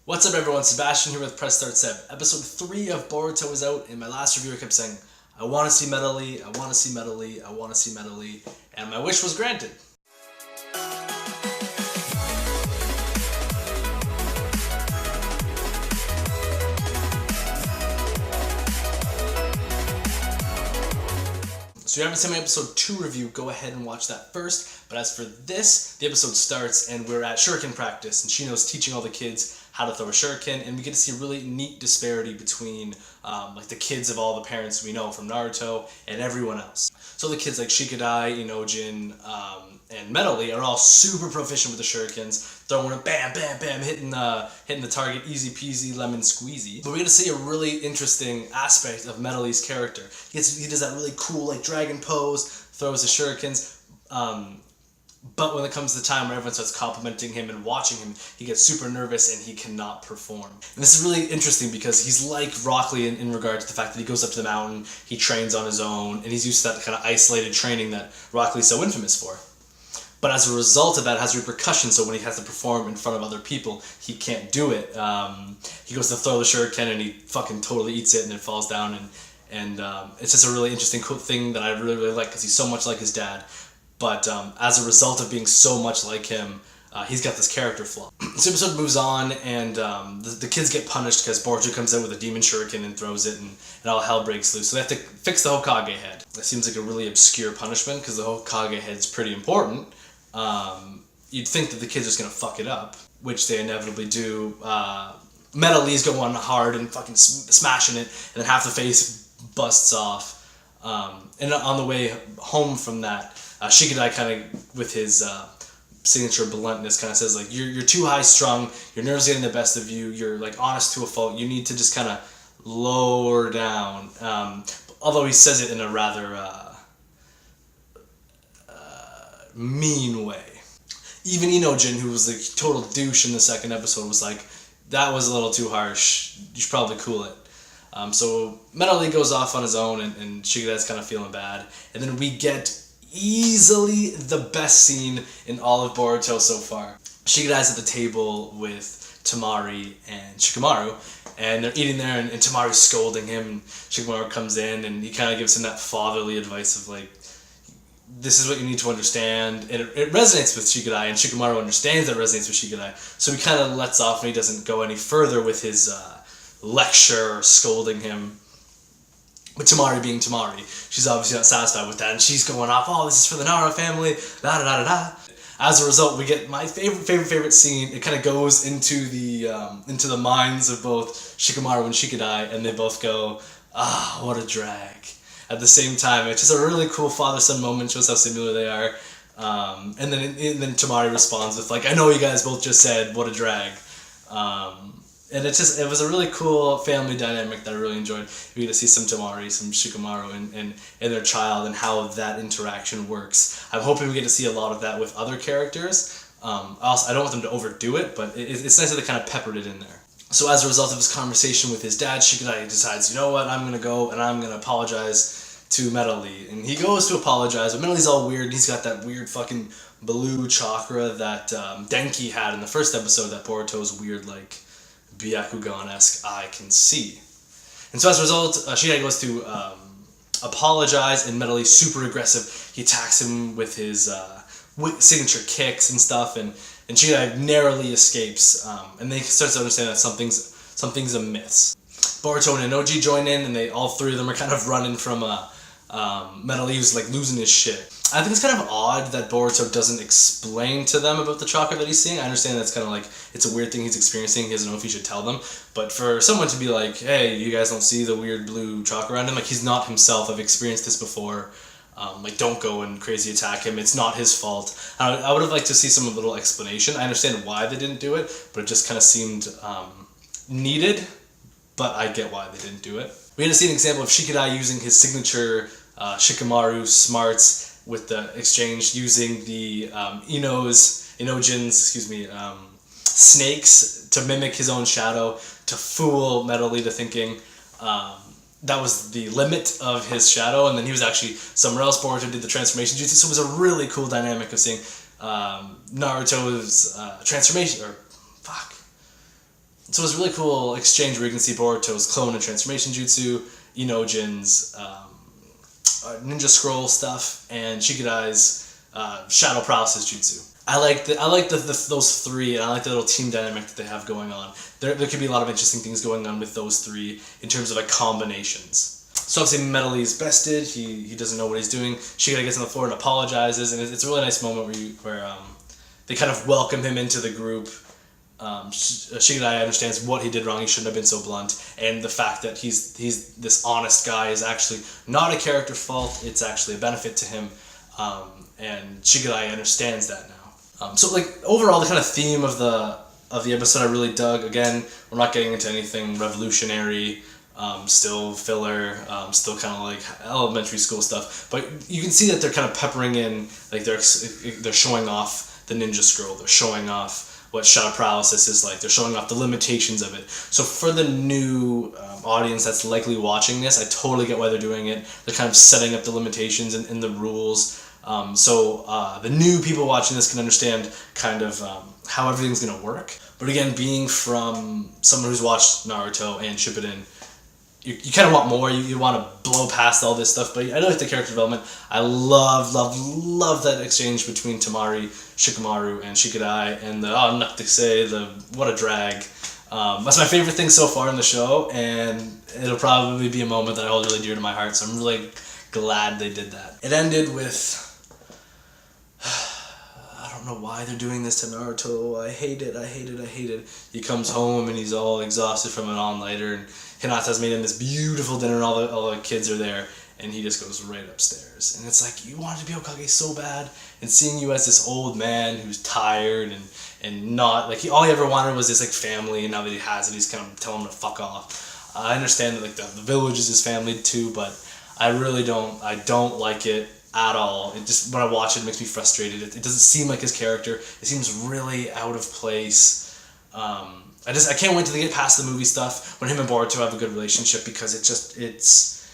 What's up everyone, Sebastian here with Press Start Seb. Episode 3 of Boruto is out. In my last review I kept saying, I want to see Metal Lee, I want to see Metal Lee, I want to see Metal Lee, and my wish was granted. So if you haven't seen my episode 2 review, go ahead and watch that first. But as for this, the episode starts and we're at shuriken practice and Shino's teaching all the kids how to throw a shuriken, and we get to see a really neat disparity between like the kids of all the parents we know from Naruto and everyone else. So the kids like Shikadai, Inojin, and Metal Lee are all super proficient with the shurikens, throwing it bam, bam, bam, hitting the target easy peasy lemon squeezy. But we get to see a really interesting aspect of Metal Lee's character. He does that really cool like dragon pose, throws the shurikens. But when it comes to the time where everyone starts complimenting him and watching him, he gets super nervous and he cannot perform. And this is really interesting because he's like Rock Lee in regard to the fact that he goes up to the mountain, he trains on his own, and he's used to that kind of isolated training that Rock Lee's so infamous for. But as a result of that, it has repercussions, so when he has to perform in front of other people, he can't do it. He goes to throw the shuriken and he fucking totally eats it and it falls down, and it's just a really interesting cool thing that I really, really like because he's so much like his dad. But as a result of being so much like him, he's got this character flaw. This episode moves on, and the kids get punished because Boruto comes in with a demon shuriken and throws it, and all hell breaks loose. So they have to fix the Hokage head. That seems like a really obscure punishment because the Hokage head's pretty important. You'd think that the kids are just going to fuck it up, which they inevitably do. Metal Lee's going hard and fucking smashing it, and then half the face busts off. And on the way home from that, Shikadai kind of, with his signature bluntness, kind of says, like, you're too high strung, your nerves getting the best of you, you're, like, honest to a fault, you need to just kind of lower down. Although he says it in a rather mean way. Even Inojin, who was, like, total douche in the second episode, was like, that was a little too harsh, you should probably cool it. So Metal Lee goes off on his own, and Shikadai's kind of feeling bad. And then we get easily the best scene in all of Boruto so far. Shikadai's at the table with Temari and Shikamaru, and they're eating there, and Temari's scolding him, and Shikamaru comes in, and he kind of gives him that fatherly advice of, like, this is what you need to understand, and it resonates with Shikadai, and Shikamaru understands that it resonates with Shikadai, so he kind of lets off, and he doesn't go any further with his lecture or scolding him. But Temari being Temari, she's obviously not satisfied with that, and she's going off, oh, this is for the Nara family, da-da-da-da-da. As a result, we get my favorite scene. It kind of goes into the minds of both Shikamaru and Shikadai, and they both go, ah, what a drag. At the same time, it's just a really cool father-son moment, shows how similar they are. And then Temari responds with, like, I know you guys both just said, what a drag. And it was a really cool family dynamic that I really enjoyed. We get to see some Temari, some Shikamaru, and their child, and how that interaction works. I'm hoping we get to see a lot of that with other characters. Also, I don't want them to overdo it, but it's nice that they kind of peppered it in there. So as a result of his conversation with his dad, Shikadai decides, you know what, I'm going to go and I'm going to apologize to Metal Lee. And he goes to apologize, but Metal Lee's all weird. He's got that weird fucking blue chakra that Denki had in the first episode, that Boruto's weird, like, Byakugan-esque eye can see. And so as a result, Shikadai goes to apologize, and Metal Lee's super aggressive. He attacks him with his signature kicks and stuff, and Shikadai narrowly escapes, and then he starts to understand that something's amiss. Boruto and Inoji join in, and all three of them are kind of running from Metal Lee, who's like losing his shit. I think it's kind of odd that Boruto doesn't explain to them about the chakra that he's seeing. I understand that's kind of like, it's a weird thing he's experiencing, he doesn't know if he should tell them, but for someone to be like, hey, you guys don't see the weird blue chakra around him, like, he's not himself, I've experienced this before, like, don't go and crazy attack him, it's not his fault. I would have liked to see some little explanation. I understand why they didn't do it, but it just kind of seemed needed, but I get why they didn't do it. We had to see an example of Shikadai using his signature Shikamaru smarts with the exchange, using the Inojin's, snakes to mimic his own shadow, to fool Metal Lee to thinking that was the limit of his shadow, and then he was actually somewhere else. Boruto did the transformation jutsu, so it was a really cool dynamic of seeing Naruto's transformation, or So it was a really cool exchange where you can see Boruto's clone and transformation jutsu, Inojin's ninja scroll stuff, and Shikadai's shadow paralysis jutsu. I like those three, and I like the little team dynamic that they have going on. There could be a lot of interesting things going on with those three in terms of like combinations. So obviously Metallie's bested. He doesn't know what he's doing. Shikadai gets on the floor and apologizes, and it's a really nice moment where they kind of welcome him into the group. Shikadai understands what he did wrong. He shouldn't have been so blunt, and the fact that he's this honest guy is actually not a character fault. It's actually a benefit to him, and Shikadai understands that now. So like overall, the kind of theme of the episode I really dug. Again, we're not getting into anything revolutionary. Still filler, still kind of like elementary school stuff, but you can see that they're kind of peppering in, like they're showing off the ninja scroll, they're showing off what shadow paralysis is like, they're showing off the limitations of it. So for the new audience that's likely watching this, I totally get why they're doing it. They're kind of setting up the limitations and the rules, so the new people watching this can understand kind of how everything's going to work. But again, being from someone who's watched Naruto and Shippuden, you kind of want more. You want to blow past all this stuff, but I like the character development. I love that exchange between Tamari, Shikamaru, and Shikadai, and what a drag. That's my favorite thing so far in the show, and it'll probably be a moment that I hold really dear to my heart, so I'm really glad they did that. It ended with... I don't know why they're doing this to Naruto. I hate it. He comes home and he's all exhausted from an all-nighter, and Hinata's made him this beautiful dinner, and all the kids are there, and he just goes right upstairs. And it's like, you wanted to be Hokage so bad, and seeing you as this old man who's tired and not, like, all he ever wanted was this, like, family, and now that he has it, he's kind of telling him to fuck off. I understand that, like, the village is his family too, but I really don't like it at all. It just, when I watch it, it makes me frustrated. It doesn't seem like his character. It seems really out of place. I can't wait till they get past the movie stuff when him and Boruto have a good relationship, because it's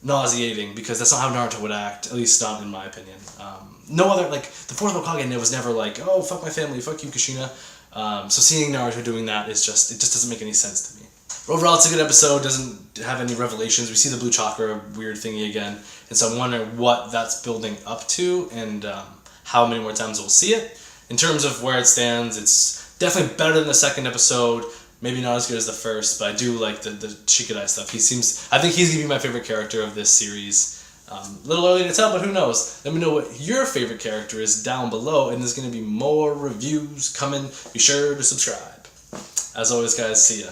nauseating, because that's not how Naruto would act, at least not in my opinion. No other, like, the fourth Hokage was never like, oh, fuck my family, fuck you, Kushina. So seeing Naruto doing that it just doesn't make any sense to me. Overall, it's a good episode, doesn't have any revelations. We see the blue chakra weird thingy again, and so I'm wondering what that's building up to, and how many more times we'll see it. In terms of where it stands, it's definitely better than the second episode. Maybe not as good as the first, but I do like the Shikadai stuff. I think he's going to be my favorite character of this series. A little early to tell, but who knows? Let me know what your favorite character is down below, and there's going to be more reviews coming. Be sure to subscribe. As always, guys, see ya.